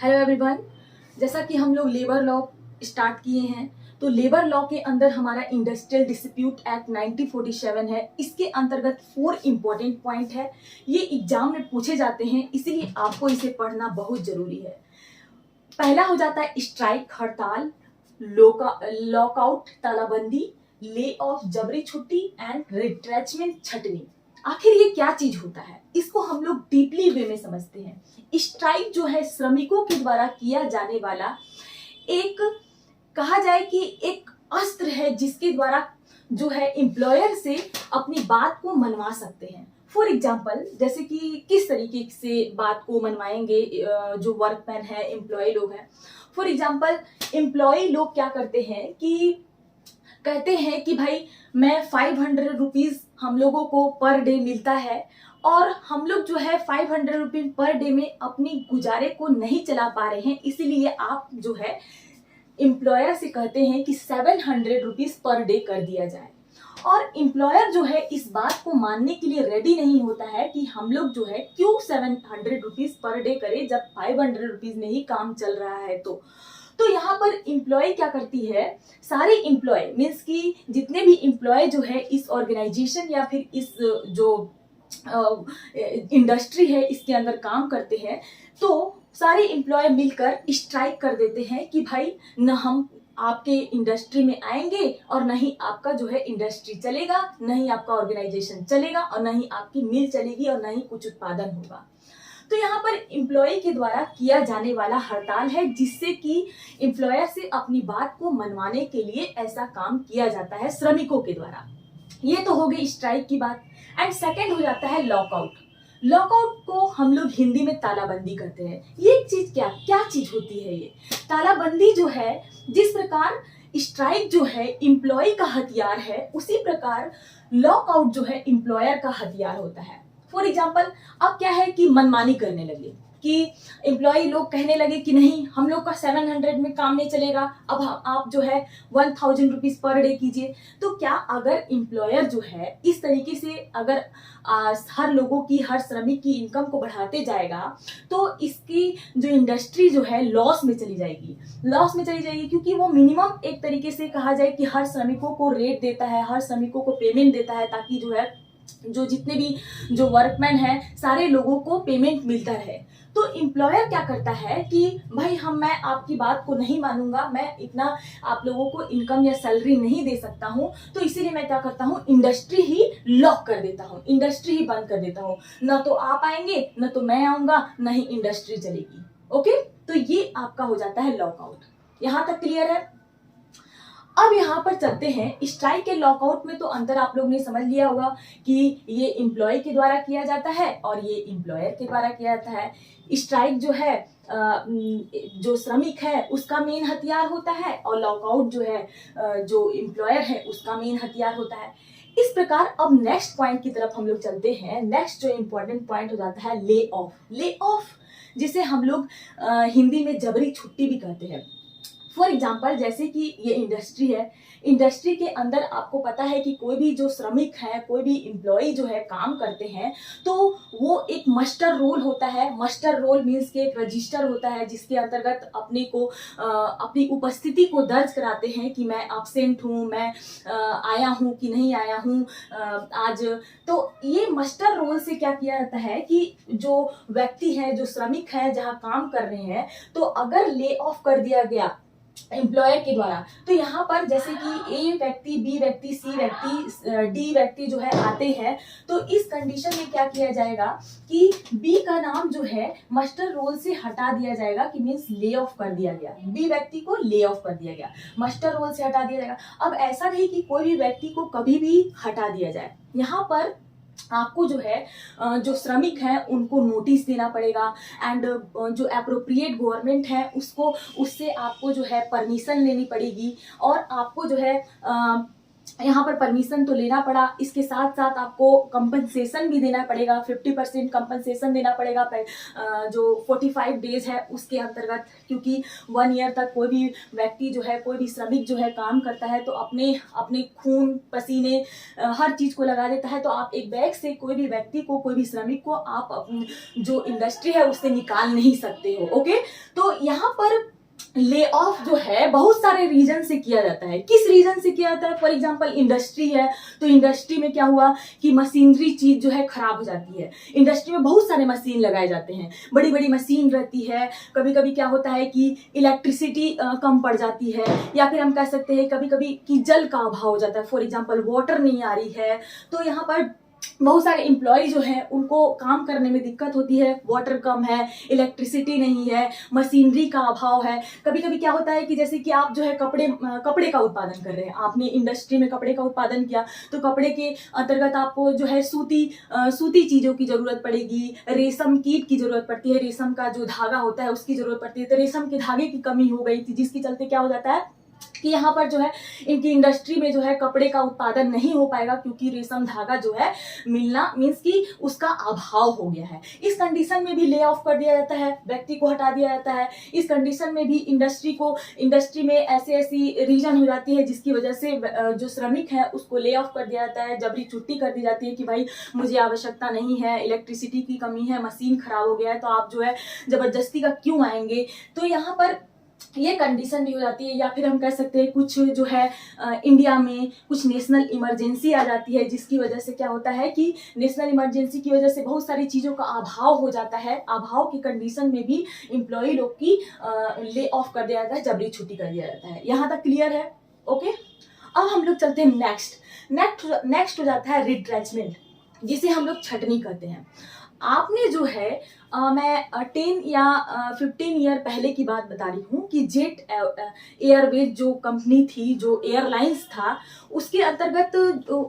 Hello everyone. जैसा कि हम लोग लेबर लॉ स्टार्ट किए हैं, तो लेबर लॉ के अंदर हमारा इंडस्ट्रियल डिस्प्यूट एक्ट 1947 है। इसके अंतर्गत 4 इंपॉर्टेंट पॉइंट है। ये एग्जाम में पूछे जाते हैं, इसीलिए आपको इसे पढ़ना बहुत जरूरी है। पहला हो जाता है स्ट्राइक, हड़ताल, लॉकआउट, तालाबंदी, ले ऑफ, जबरी छुट्टी एंड रिट्रेचमेंट, छटनी। आखिर ये क्या चीज होता है, इसको हम लोग डीपली वे में समझते हैं। स्ट्राइक जो है श्रमिकों के द्वारा किया जाने वाला एक, कहा जाए कि एक अस्त्र है, जिसके द्वारा जो है एम्प्लॉयर से अपनी बात को मनवा सकते हैं। फॉर एग्जाम्पल, जैसे कि किस तरीके से बात को मनवाएंगे जो वर्कमैन है, एम्प्लॉय लोग हैं। फॉर एग्जाम्पल, एम्प्लॉय लोग क्या करते हैं कि कहते हैं कि भाई मैं 500 रुपीज हम लोगों को पर डे मिलता है, और हम लोग जो है 500 रुपीज पर डे में अपनी गुजारे को नहीं चला पा रहे हैं, इसीलिए आप जो है एम्प्लॉयर से कहते हैं कि 700 रुपीज पर डे कर दिया जाए। और एम्प्लॉयर जो है इस बात को मानने के लिए रेडी नहीं होता है कि हम लोग जो है क्यों 700 रुपीज पर डे करें, जब 500 रुपीज में ही काम चल रहा है। तो यहाँ पर एम्प्लॉय क्या करती है, सारे एम्प्लॉय मीन्स कि जितने भी एम्प्लॉय जो है इस ऑर्गेनाइजेशन या फिर इस जो इंडस्ट्री है इसके अंदर काम करते हैं, तो सारे एम्प्लॉय मिलकर स्ट्राइक कर देते हैं कि भाई न हम आपके इंडस्ट्री में आएंगे, और न ही आपका जो है इंडस्ट्री चलेगा, न ही आपका ऑर्गेनाइजेशन चलेगा, और न ही आपकी मिल चलेगी, और न ही कुछ उत्पादन होगा। तो यहाँ पर एम्प्लॉय के द्वारा किया जाने वाला हड़ताल है, जिससे कि एम्प्लॉयर से अपनी बात को मनवाने के लिए ऐसा काम किया जाता है श्रमिकों के द्वारा। ये तो हो गई स्ट्राइक की बात। एंड सेकेंड हो जाता है लॉकआउट। लॉकआउट को हम लोग हिंदी में तालाबंदी कहते हैं। ये चीज क्या क्या चीज होती है? ये तालाबंदी जो है, जिस प्रकार स्ट्राइक जो है एम्प्लॉय का हथियार है, उसी प्रकार लॉकआउट जो है एम्प्लॉयर का हथियार होता है। फॉर एग्जाम्पल, अब क्या है कि मनमानी करने लगे कि एम्प्लॉय लोग कहने लगे कि नहीं, हम लोग का 700 में काम नहीं चलेगा, अब आप जो है 1000 रुपीज पर डे कीजिए। तो क्या अगर एम्प्लॉयर जो है इस तरीके से अगर हर लोगों की, हर श्रमिक की इनकम को बढ़ाते जाएगा, तो इसकी जो इंडस्ट्री जो है लॉस में चली जाएगी। लॉस में चली जाएगी क्योंकि वो मिनिमम एक तरीके से कहा जाए कि हर श्रमिकों को रेट देता है, हर श्रमिकों को पेमेंट देता है, ताकि जो है जो जितने भी जो वर्कमैन है सारे लोगों को पेमेंट मिलता रहे। तो एम्प्लॉयर क्या करता है कि भाई मैं आपकी बात को नहीं मानूंगा, मैं इतना आप लोगों को इनकम या सैलरी नहीं दे सकता हूं, तो इसीलिए मैं क्या करता हूं, इंडस्ट्री ही लॉक कर देता हूं, इंडस्ट्री ही बंद कर देता हूं। ना तो आप आएंगे, ना तो मैं आऊंगा, ना ही इंडस्ट्री चलेगी। ओके, तो ये आपका हो जाता है लॉकआउट। यहां तक क्लियर है? अब यहाँ पर चलते हैं स्ट्राइक के लॉकआउट में। तो अंतर आप लोग ने समझ लिया होगा कि ये एम्प्लॉय के द्वारा किया जाता है और ये एम्प्लॉयर के द्वारा किया जाता है। स्ट्राइक जो है जो श्रमिक है उसका मेन हथियार होता है, और लॉकआउट जो है जो एम्प्लॉयर है उसका मेन हथियार होता है। इस प्रकार अब नेक्स्ट पॉइंट की तरफ हम लोग चलते हैं। नेक्स्ट जो इम्पोर्टेंट पॉइंट हो जाता है ले ऑफ। ले ऑफ जिसे हम लोग हिंदी में जबरी छुट्टी भी कहते हैं। फॉर एग्जाम्पल, जैसे कि ये इंडस्ट्री है, इंडस्ट्री के अंदर आपको पता है कि कोई भी जो श्रमिक है, कोई भी एम्प्लॉय जो है काम करते हैं, तो वो एक मस्टर रोल होता है। मस्टर रोल मीन्स के एक रजिस्टर होता है, जिसके अंतर्गत अपने को अपनी उपस्थिति को दर्ज कराते हैं कि मैं एब्सेंट हूँ, मैं आया हूँ कि नहीं आया हूँ आज। तो ये मस्टर रोल से क्या किया जाता है कि जो व्यक्ति है, जो श्रमिक है जहाँ काम कर रहे हैं, तो अगर ले ऑफ कर दिया गया एम्प्लॉयर के द्वारा, तो यहाँ पर जैसे कि ए व्यक्ति, बी व्यक्ति, सी व्यक्ति, डी व्यक्ति जो है आते हैं, तो इस कंडीशन में क्या किया जाएगा कि बी का नाम जो है मस्टर रोल से हटा दिया जाएगा, कि मीन्स ले ऑफ कर दिया गया, बी व्यक्ति को ले ऑफ कर दिया गया, मस्टर रोल से हटा दिया जाएगा। अब ऐसा नहीं कि कोई भी व्यक्ति को कभी भी हटा दिया जाए। यहाँ पर आपको जो है जो श्रमिक हैं उनको नोटिस देना पड़ेगा, एंड जो एप्रोप्रिएट गवर्नमेंट है उसको, उससे आपको जो है परमिशन लेनी पड़ेगी, और आपको जो है यहाँ पर परमिशन तो लेना पड़ा, इसके साथ साथ आपको कंपनसेशन भी देना पड़ेगा, 50% कंपनसेशन देना पड़ेगा जो 45 डेज है उसके अंतर्गत, क्योंकि 1 ईयर तक कोई भी व्यक्ति जो है, कोई भी श्रमिक जो है काम करता है तो अपने अपने खून पसीने हर चीज़ को लगा देता है। तो आप एक बैग से कोई भी व्यक्ति को, कोई भी श्रमिक को आप जो इंडस्ट्री है उससे निकाल नहीं सकते हो। ओके, तो यहाँ पर ले ऑफ जो है बहुत सारे रीजन से किया जाता है। किस रीजन से किया जाता है? फॉर एग्जांपल इंडस्ट्री है, तो इंडस्ट्री में क्या हुआ कि मशीनरी चीज जो है खराब हो जाती है। इंडस्ट्री में बहुत सारे मशीन लगाए जाते हैं, बड़ी बड़ी मशीन रहती है। कभी कभी क्या होता है कि इलेक्ट्रिसिटी कम पड़ जाती है, या फिर हम कह सकते हैं कभी कभी कि जल का अभाव हो जाता है। फॉर एग्जाम्पल वाटर नहीं आ रही है, तो यहाँ पर बहुत सारे एम्प्लॉय जो हैं उनको काम करने में दिक्कत होती है। वाटर कम है, इलेक्ट्रिसिटी नहीं है, मशीनरी का अभाव है। कभी कभी क्या होता है कि जैसे कि आप जो है कपड़े का उत्पादन कर रहे हैं, आपने इंडस्ट्री में कपड़े का उत्पादन किया, तो कपड़े के अंतर्गत आपको जो है सूती चीज़ों की ज़रूरत पड़ेगी, रेशम कीट की ज़रूरत पड़ती है, रेशम का जो धागा होता है उसकी ज़रूरत पड़ती है। तो रेशम के धागे की कमी हो गई थी, जिसके चलते क्या हो जाता है कि यहाँ पर जो है इनकी इंडस्ट्री में जो है कपड़े का उत्पादन नहीं हो पाएगा, क्योंकि रेशम धागा जो है मिलना मीन्स कि उसका अभाव हो गया है। इस कंडीशन में भी ले ऑफ कर दिया जाता है, व्यक्ति को हटा दिया जाता है। इस कंडीशन में भी इंडस्ट्री में ऐसी रीजन हो जाती है जिसकी वजह से जो श्रमिक है उसको ले ऑफ कर दिया जाता है, जबरी छुट्टी कर दी जाती है कि भाई मुझे आवश्यकता नहीं है, इलेक्ट्रिसिटी की कमी है, मशीन खराब हो गया है, तो आप जो है जबरदस्ती का क्यों आएंगे। तो यहाँ पर ये कंडीशन भी हो जाती है। या फिर हम कह सकते हैं कुछ जो है इंडिया में कुछ नेशनल इमरजेंसी आ जाती है, जिसकी वजह से क्या होता है कि नेशनल इमरजेंसी की वजह से बहुत सारी चीज़ों का अभाव हो जाता है। अभाव की कंडीशन में भी एम्प्लॉय लोग की ले ऑफ कर दिया जाता है, जबरी छुट्टी कर दिया जाता है। यहाँ तक क्लियर है? ओके, अब हम लोग चलते हैं नेक्स्ट हो जाता है रिट्रेंचमेंट, जिसे हम लोग छटनी कहते हैं। आपने जो है मैं 10 या 15 ईयर पहले की बात बता रही हूँ कि जेट एयरवेज जो कंपनी थी, जो एयरलाइंस था, उसके अंतर्गत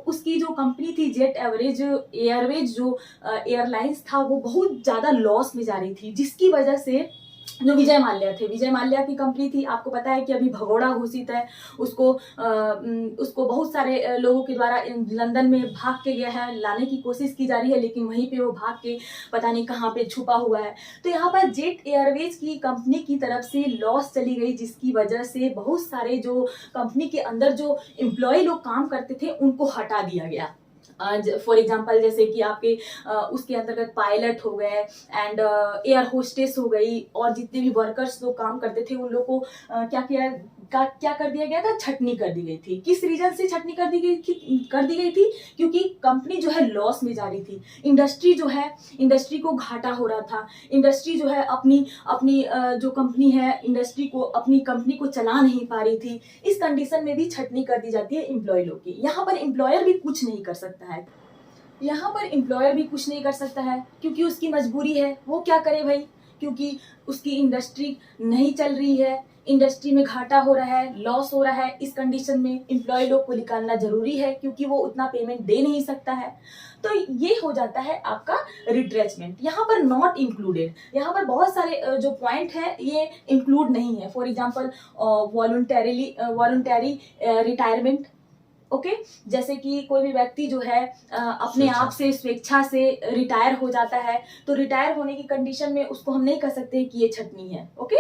उसकी जो कंपनी थी जेट एयरवेज जो एयरलाइंस था, वो बहुत ज़्यादा लॉस में जा रही थी, जिसकी वजह से जो विजय माल्या की कंपनी थी, आपको पता है कि अभी भगोड़ा घोषित है, उसको बहुत सारे लोगों के द्वारा लंदन में भाग के गया है, लाने की कोशिश की जा रही है, लेकिन वहीं पे वो भाग के पता नहीं कहाँ पे छुपा हुआ है। तो यहाँ पर जेट एयरवेज की कंपनी की तरफ से लॉस चली गई, जिसकी वजह से बहुत सारे जो कंपनी के अंदर जो एम्प्लॉय लोग काम करते थे उनको हटा दिया गया। फॉर एग्जाम्पल जैसे कि आपके उसके अंतर्गत पायलट हो गए एंड एयर होस्टेस हो गई, और जितने भी वर्कर्स लोग काम करते थे उन लोग को क्या कर दिया गया था? छटनी कर दी गई थी। किस रीजन से छटनी कर दी गई थी? क्योंकि कंपनी जो है लॉस में जा रही थी। इंडस्ट्री को घाटा हो रहा था। इंडस्ट्री जो है अपनी जो कंपनी है, अपनी कंपनी को चला नहीं पा रही थी। इस कंडीशन में भी छटनी कर दी जाती है एम्प्लॉय लोग की। यहाँ पर एम्प्लॉयर भी कुछ नहीं कर सकता है। क्योंकि उसकी मजबूरी है। वो क्या करे भाई, क्योंकि उसकी इंडस्ट्री नहीं चल रही है, इंडस्ट्री में घाटा हो रहा है, लॉस हो रहा है। इस कंडीशन में एम्प्लॉय लोग को निकालना जरूरी है, क्योंकि वो उतना पेमेंट दे नहीं सकता है। तो ये हो जाता है आपका रिट्रेचमेंट। यहाँ पर नॉट इंक्लूडेड, यहाँ पर बहुत सारे जो पॉइंट है ये इंक्लूड नहीं है। For example voluntary retirement. Okay, जैसे कि कोई भी व्यक्ति जो है अपने आप से स्वेच्छा से रिटायर हो जाता है, तो रिटायर होने की कंडीशन में उसको हम नहीं कह सकते कि ये छटनी है। ओके।